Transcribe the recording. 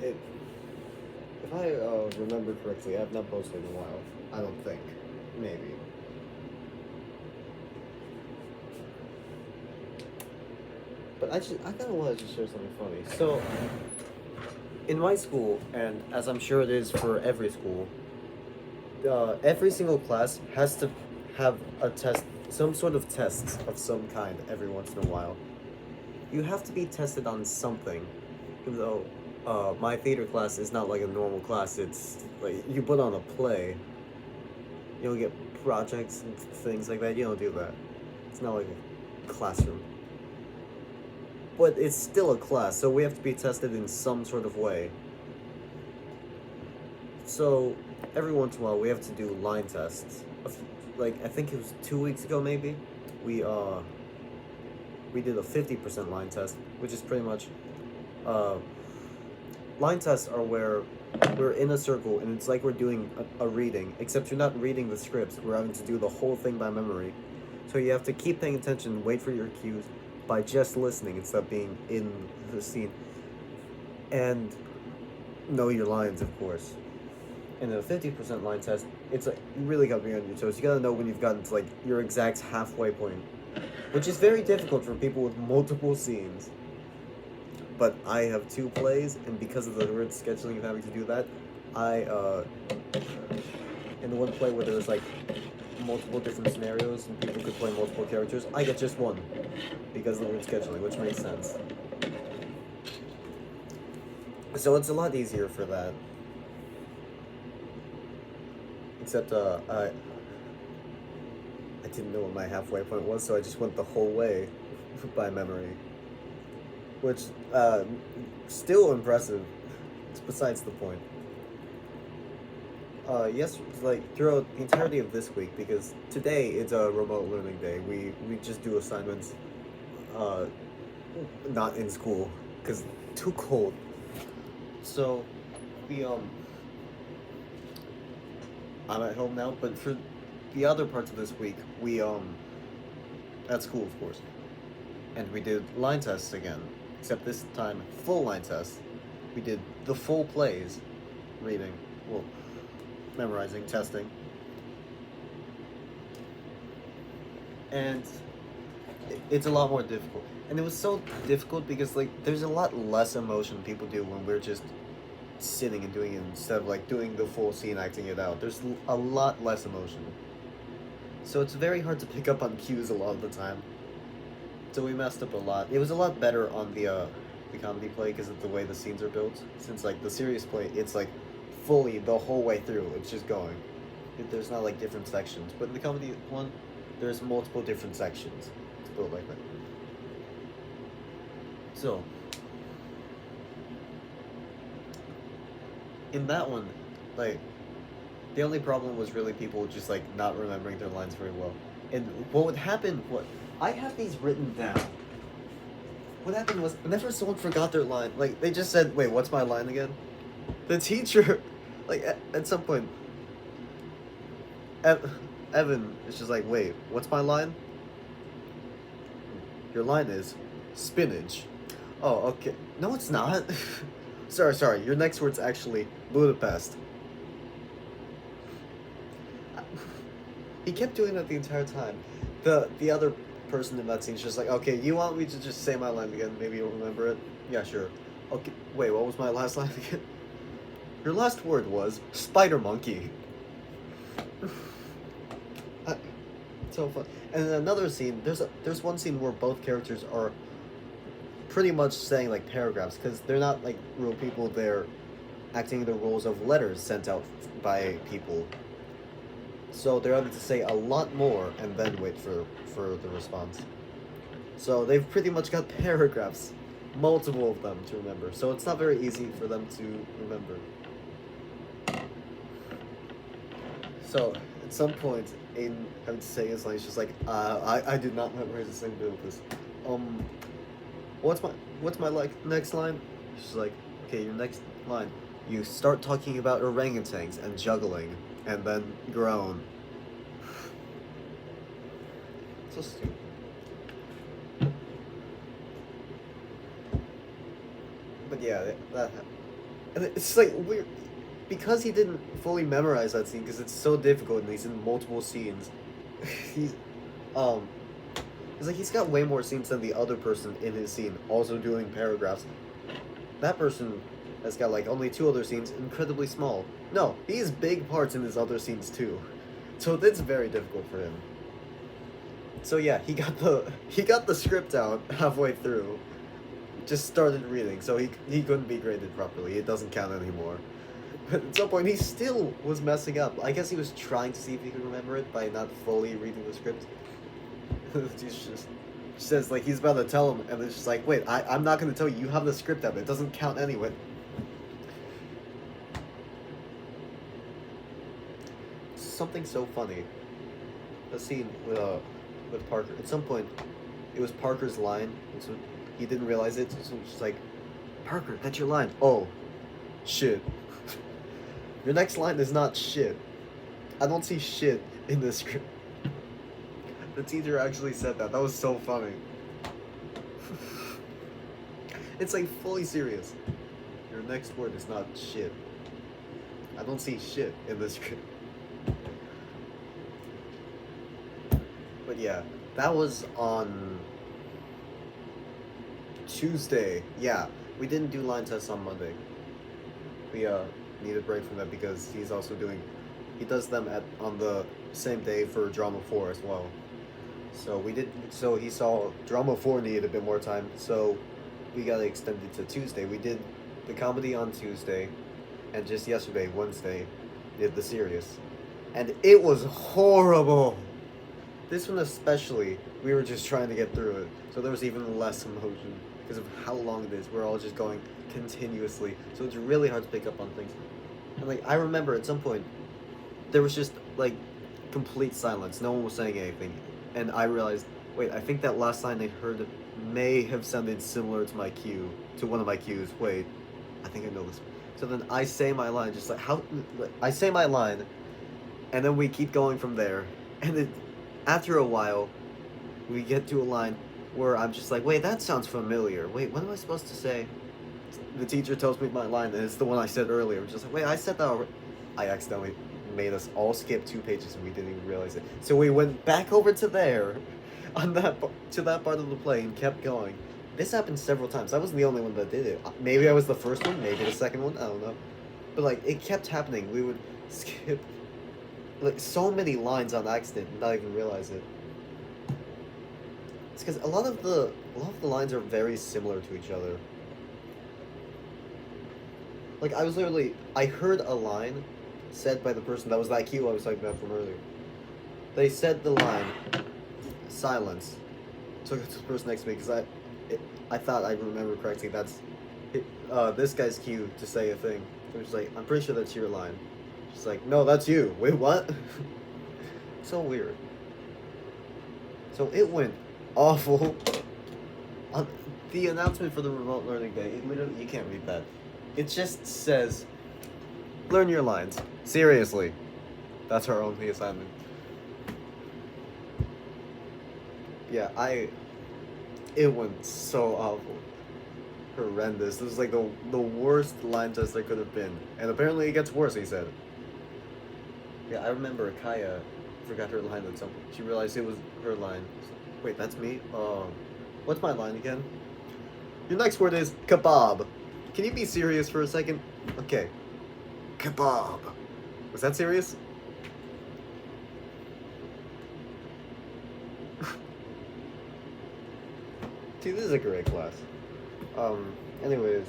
it, if I remember correctly, I've not posted in a while. I don't think. Maybe. But I kind of wanted to share something funny. So, in my school, and as I'm sure it is for every school, every single class has to have a test, some sort of tests of some kind every once in a while. You have to be tested on something, even though my theater class is not like a normal class. It's like you put on a play. You don't get projects and things like that. You don't do that. It's not like a classroom. But it's still a class, so we have to be tested in some sort of way. So every once in a while, we have to do line tests. Like I think it was 2 weeks ago, maybe. We uh we did a 50% line test, which is pretty much uh line tests are where we're in a circle and it's like we're doing a reading, except you're not reading the scripts. We're having to do the whole thing by memory. So you have to keep paying attention, wait for your cues by just listening instead of being in the scene. And know your lines, of course. And a 50% line test, it's like you really gotta be on your toes. You gotta know when you've gotten to like your exact halfway point, which is very difficult for people with multiple scenes. But I have two plays, and because of the weird scheduling of having to do that, I in the one play where there was like multiple different scenarios and people could play multiple characters, I get just one because of the weird scheduling, which makes sense. So it's a lot easier for that. Except I didn't know what my halfway point was, so I just went the whole way by memory. Which, still impressive. It's besides the point. Yes, like throughout the entirety of this week, because today it's a remote learning day. We just do assignments, uh, not in school, because too cold. So, we I'm at home now, but for the other parts of this week, we at school, of course, and we did line tests again, except this time full line tests. We did the full plays, reading, well, memorizing, testing, and it's a lot more difficult. And it was so difficult because like there's a lot less emotion people do when we're just sitting and doing it instead of like doing the full scene, acting it out. There's a lot less emotion. So it's very hard to pick up on cues a lot of the time. So we messed up a lot. It was a lot better on the comedy play because of the way the scenes are built. Since like the serious play, it's like fully the whole way through. It's just going. There's not like different sections. But in the comedy one, there's multiple different sections. It's built like that. So in that one, like the only problem was really people just like not remembering their lines very well. And what would happen? What I have these written down. What happened was whenever someone forgot their line, like they just said, "Wait, what's my line again?" The teacher, like at some point, Evan is just like, "Wait, what's my line?" Your line is spinach. Oh, okay. No, it's not. Sorry. Your next word's actually Budapest. He kept doing that the entire time. The other person in that scene's just like, okay, you want me to just say my line again? Maybe you'll remember it. Yeah, sure. Okay. Wait, what was my last line again? Your last word was spider monkey. So fun. And in another scene, there's one scene where both characters are pretty much saying like paragraphs because they're not like real people. They're acting the roles of letters sent out by people. So they're able to say a lot more and then wait for the response. So they've pretty much got paragraphs, multiple of them to remember. So it's not very easy for them to remember. So at some point, Aiden having to say his line, he's just like, I did not memorize a single bit of this. What's my like next line? She's like, okay, your next line. You start talking about orangutans and juggling, and then groan. So stupid. But yeah, that happened. And it's like weird because he didn't fully memorize that scene because it's so difficult and he's in multiple scenes. he's um it's like he's got way more scenes than the other person in his scene also doing paragraphs. That person has got like only 2 other scenes, incredibly small. No, he has big parts in his other scenes too. So it's very difficult for him. So yeah, he got the script out halfway through. Just started reading, so he couldn't be graded properly. It doesn't count anymore. But at some point, he still was messing up. I guess he was trying to see if he could remember it by not fully reading the script. He's just says like he's about to tell him, and it's just like, wait, I'm not gonna tell you. You have the script up. It doesn't count anyway. Something so funny. A scene with Parker. At some point, it was Parker's line, and so he didn't realize it. So it's just like, Parker, that's your line. Oh, shit. Your next line is not shit. I don't see shit in the script. The teacher actually said that. That was so funny. It's like fully serious. Your next word is not shit. I don't see shit in the script. But yeah, that was on Tuesday. Yeah, we didn't do line tests on Monday. We need a break from that because he does them on the same day for Drama 4 as well. So he saw Drama 4 needed a bit more time, so we got it extended to Tuesday. We did the comedy on Tuesday, and just yesterday, Wednesday, did the serious. And it was horrible! This one especially, we were just trying to get through it, so there was even less emotion because of how long it is. We're all just going continuously, so it's really hard to pick up on things. And like, I remember at some point, there was just like complete silence. No one was saying anything. And I realized, wait, I think that last line I heard may have sounded similar to to one of my cues. Wait, I think I know this. So then I say my line, just like, I say my line, and then we keep going from there. And then, after a while, we get to a line where I'm just like, wait, that sounds familiar. Wait, what am I supposed to say? The teacher tells me my line, and it's the one I said earlier. I'm just like, wait, I said that already. I accidentally made us all skip 2 pages and we didn't even realize it. So we went back over to there, to that part of the play and kept going. This happened several times. I wasn't the only one that did it. Maybe I was the first one, maybe the second one, I don't know. But like, it kept happening. We would skip like so many lines on accident and not even realize it. It's because a lot of the lines are very similar to each other. Like, I heard a line said by the person that was that cue I was talking about from earlier. They said the line, silence. Took it to the person next to me because I thought I remember correctly. That's this guy's cue to say a thing. So it's like, I'm pretty sure that's your line. She's like, no, that's you. Wait, what? So weird. So it went awful. On the announcement for the remote learning day, it literally, you can't read that. It just says, learn your lines. Seriously. That's our only assignment. Yeah, it went so awful. Horrendous. This was like the worst line test there could have been. And apparently it gets worse, he said. Yeah, I remember Kaya forgot her line at some point. She realized it was her line. Wait, that's me? What's my line again? Your next word is kebab. Can you be serious for a second? Okay. Kebab. Was that serious? See, this is a great class. Anyways.